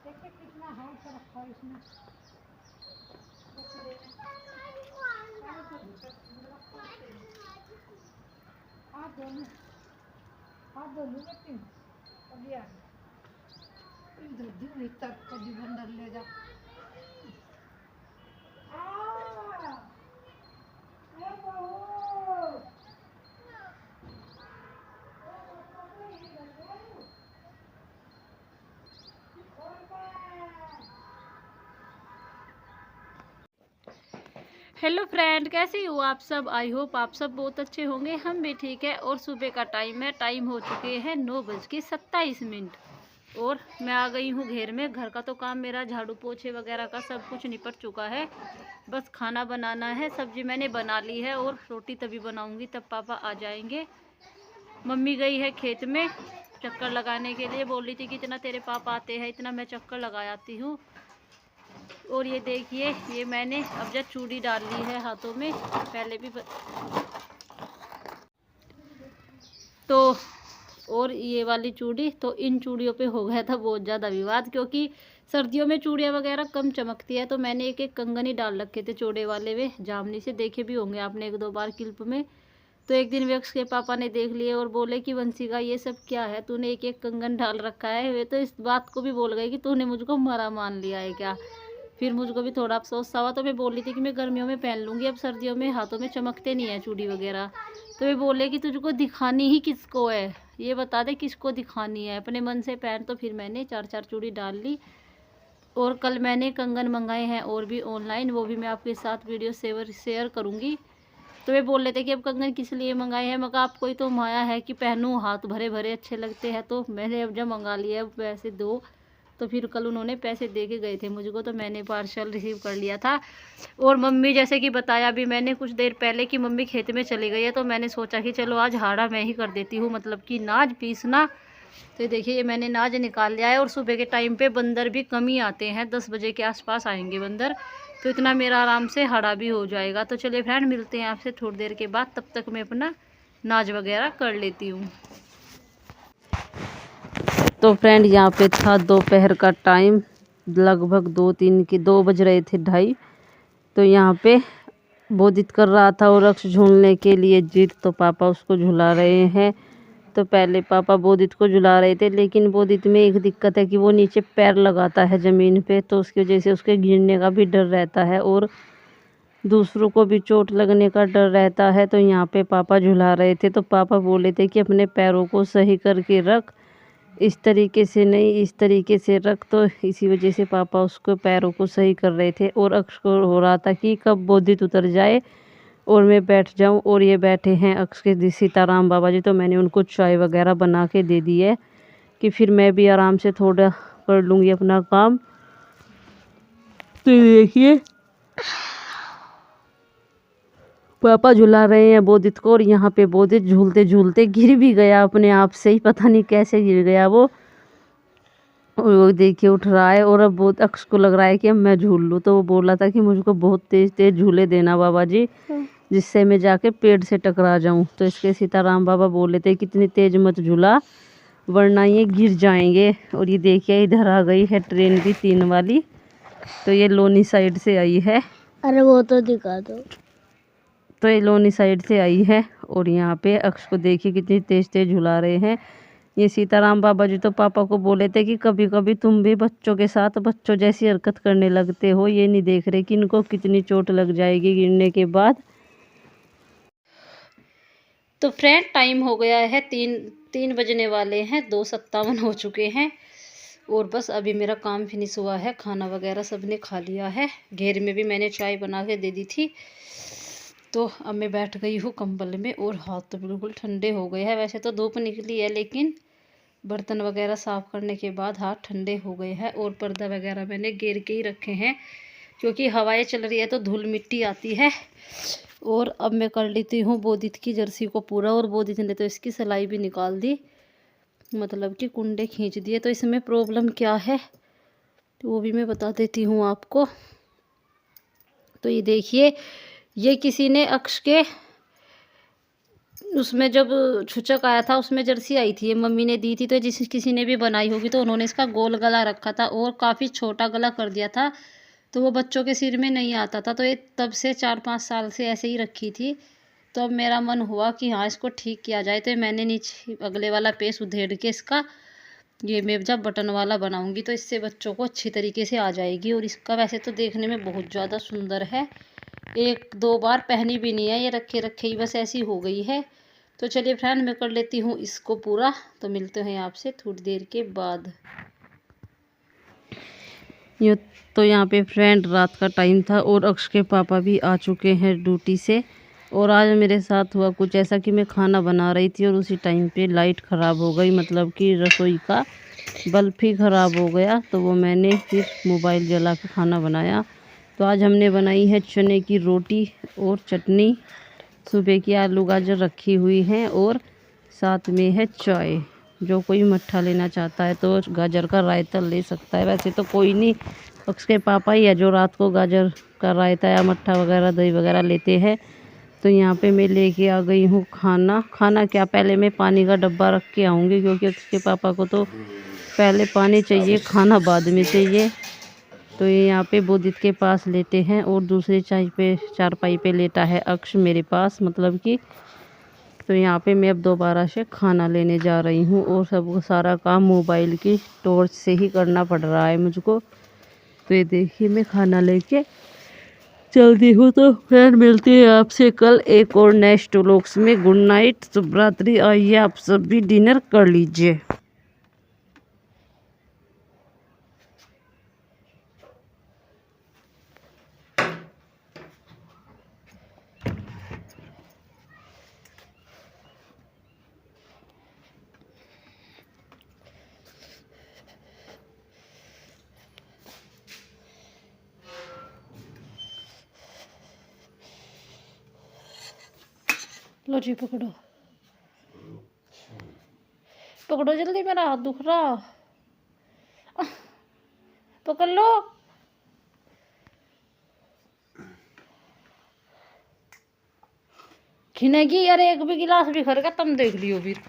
देखिए कितना हाथ रखा है इसमें। हाथ धो लूँ लेकिन अभी आ धो तक कभी बंदर ले जा। हेलो फ्रेंड, कैसे हो आप सब। आई होप आप सब बहुत अच्छे होंगे। हम भी ठीक है। और सुबह का टाइम है, टाइम हो चुके हैं 9:27 और मैं आ गई हूँ घेर में। घर का तो काम मेरा झाड़ू पोछे वगैरह का सब कुछ निपट चुका है। बस खाना बनाना है। सब्जी मैंने बना ली है और रोटी तभी बनाऊंगी तब पापा आ जाएंगे। मम्मी गई है खेत में चक्कर लगाने के लिए। बोल रही थी कि इतना तेरे पापा आते हैं इतना मैं चक्कर लगा आती हूँ। और ये देखिए, ये मैंने अब जब चूड़ी डाल ली है हाथों में। पहले भी तो और ये वाली चूड़ी, तो इन चूड़ियों पे हो गया था बहुत ज़्यादा विवाद, क्योंकि सर्दियों में चूड़ियाँ वगैरह कम चमकती है। तो मैंने एक एक कंगन ही डाल रखे थे चौड़े वाले। वे जामनी से देखे भी होंगे आपने 1-2 बार क्लिप में। तो एक दिन वक्स के पापा ने देख लिए और बोले कि वंशिका ये सब क्या है, तूने एक एक कंगन डाल रखा है। वे तो इस बात को भी बोल गए कि तूने मुझको मरा मान लिया है क्या। फिर मुझको भी थोड़ा अफसोस सा हुआ। तो मैं बोल रही थी कि मैं गर्मियों में पहन लूँगी, अब सर्दियों में हाथों में चमकते नहीं है चूड़ी वगैरह। तो वे बोले कि तुझको दिखानी ही किसको है, ये बता दे किसको दिखानी है, अपने मन से पहन। तो फिर मैंने 4-4 चूड़ी डाल ली। और कल मैंने कंगन मंगाए हैं और भी ऑनलाइन, वो भी मैं आपके साथ वीडियो शेयर करूँगी। तो वे बोल रहे थे कि अब कंगन किस लिए मंगाए हैं। मगर आपको ही तो माया है कि पहनूँ, हाथ भरे भरे अच्छे लगते हैं। तो मैंने अब जब मंगा लिया, अब पैसे दो। तो फिर कल उन्होंने पैसे दे के गए थे मुझको, तो मैंने पार्सल रिसीव कर लिया था। और मम्मी, जैसे कि बताया भी मैंने कुछ देर पहले कि मम्मी खेत में चली गई है, तो मैंने सोचा कि चलो आज हाड़ा मैं ही कर देती हूँ, मतलब कि नाज पीसना। तो देखिए, ये मैंने नाज निकाल लिया है। और सुबह के टाइम पे बंदर भी कम ही आते हैं, 10 बजे के आसपास आएंगे बंदर। तो इतना मेरा आराम से हाड़ा भी हो जाएगा। तो चलिए फ्रेंड, मिलते हैं आपसे थोड़ी देर के बाद। तब तक मैं अपना नाज वगैरह कर लेती हूँ। तो फ्रेंड, यहाँ पे था दोपहर का टाइम, लगभग 2 बज रहे थे, 2:30। तो यहाँ पे बोधित कर रहा था और अक्ष झूलने के लिए जिद। तो पापा उसको झुला रहे हैं। तो पहले पापा बोधित को झुला रहे थे, लेकिन बोधित में एक दिक्कत है कि वो नीचे पैर लगाता है ज़मीन पे, तो उसकी वजह से उसके गिरने का भी डर रहता है और दूसरों को भी चोट लगने का डर रहता है। तो यहाँ पे पापा झुला रहे थे। तो पापा बोले थे कि अपने पैरों को सही करके रख, इस तरीके से नहीं, इस तरीके से रख। तो इसी वजह से पापा उसको पैरों को सही कर रहे थे। और अक्ष को हो रहा था कि कब बोधित उतर जाए और मैं बैठ जाऊं। और ये बैठे हैं अक्ष के सीताराम बाबा जी। तो मैंने उनको चाय वगैरह बना के दे दी है कि फिर मैं भी आराम से थोड़ा कर लूँगी अपना काम। तो देखिए, पापा झुला रहे हैं बोधित को। और यहाँ पे बोधित झूलते झूलते गिर भी गया अपने आप से ही, पता नहीं कैसे गिर गया वो। और वो देखिए उठ रहा है। और अब बहुत अक्ष को लग रहा है कि अब मैं झूल लूँ। तो वो बोला था कि मुझको बहुत तेज तेज झूले देना बाबा जी, जिससे मैं जाके पेड़ से टकरा जाऊं। तो इसके सीताराम बाबा बोले थे कि इतनी तेज मत झूला वरना ये गिर जाएंगे। और ये देखिए, इधर आ गई है ट्रेन भी 3 वाली। तो ये लोनी साइड से आई है। अरे वो तो दिखा दो। तो ये लोनी साइड से आई है। और यहाँ पे अक्ष को देखिए कितनी तेज तेज झुला रहे हैं ये सीताराम बाबा जी। तो पापा को बोले थे कि कभी कभी तुम भी बच्चों के साथ बच्चों जैसी हरकत करने लगते हो, ये नहीं देख रहे कि इनको कितनी चोट लग जाएगी गिरने के बाद। तो फ्रेंड, टाइम हो गया है 3 बजने वाले हैं, 2:57 हो चुके हैं। और बस अभी मेरा काम फिनिश हुआ है। खाना वगैरह सबने खा लिया है। घेर में भी मैंने चाय बना के दे दी थी। तो अब मैं बैठ गई हूँ कंबल में और हाथ तो बिल्कुल ठंडे हो गए हैं। वैसे तो धूप निकली है, लेकिन बर्तन वगैरह साफ़ करने के बाद हाथ ठंडे हो गए हैं। और पर्दा वगैरह मैंने घेर के ही रखे हैं, क्योंकि हवाएं चल रही है तो धूल मिट्टी आती है। और अब मैं कर लेती हूँ बोधित की जर्सी को पूरा। और बोधित ने तो इसकी सिलाई भी निकाल दी, मतलब कि कुंडे खींच दिए। तो इसमें प्रॉब्लम क्या है तो वो भी मैं बता देती हूँ आपको। तो ये देखिए, ये किसी ने अक्ष के उसमें जब छुचक आया था उसमें जर्सी आई थी, ये मम्मी ने दी थी। तो जिस किसी ने भी बनाई होगी तो उन्होंने इसका गोल गला रखा था और काफ़ी छोटा गला कर दिया था, तो वो बच्चों के सिर में नहीं आता था। तो ये तब से 4-5 साल से ऐसे ही रखी थी। तो अब मेरा मन हुआ कि हाँ इसको ठीक किया जाए, तो मैंने नीचे अगले वाला पेस उधेड़ के इसका ये मैं जब बटन वाला बनाऊंगी तो इससे बच्चों को अच्छी तरीके से आ जाएगी। और इसका वैसे तो देखने में बहुत ज़्यादा सुंदर है, 1-2 बार पहनी भी नहीं है, ये रखे रखे ही बस ऐसी हो गई है। तो चलिए फ्रेंड मैं कर लेती हूँ इसको पूरा, तो मिलते हैं आपसे थोड़ी देर के बाद। ये तो यहाँ पे फ्रेंड रात का टाइम था और अक्ष के पापा भी आ चुके हैं ड्यूटी से। और आज मेरे साथ हुआ कुछ ऐसा कि मैं खाना बना रही थी और उसी टाइम पे लाइट ख़राब हो गई, मतलब कि रसोई का बल्ब ही ख़राब हो गया। तो वो मैंने फिर मोबाइल जला के खाना बनाया। तो आज हमने बनाई है चने की रोटी और चटनी, सुबह की आलू गाजर रखी हुई हैं और साथ में है चाय। जो कोई मट्ठा लेना चाहता है तो गाजर का रायता ले सकता है। वैसे तो कोई नहीं, उसके पापा ही है जो रात को गाजर का रायता या मट्ठा वगैरह दही वगैरह लेते हैं। तो यहाँ पे मैं लेके आ गई हूँ खाना क्या, पहले मैं पानी का डब्बा रख के आऊँगी क्योंकि उसके पापा को तो पहले पानी चाहिए, खाना बाद में चाहिए। तो ये यहाँ पे बोदित के पास लेटे हैं और दूसरे चारपाई पे लेटा है अक्ष मेरे पास, मतलब कि। तो यहाँ पे मैं अब दोबारा से खाना लेने जा रही हूँ और सब सारा काम मोबाइल की टॉर्च से ही करना पड़ रहा है मुझको। तो ये देखिए मैं खाना लेके चलती हूँ। तो फ्रेंड मिलती है आपसे कल एक और नेक्स्ट व्लॉग्स में। गुड नाइट, शुभ रात्रि। आइए आप सब भी डिनर कर लीजिए। लो जी पकड़ो, पकड़ो जल्दी, मेरा हाथ दुख रहा। पकड़ लो। खिनेगी यार, एक भी गिलास भी खर का तुम देख लियो फिर।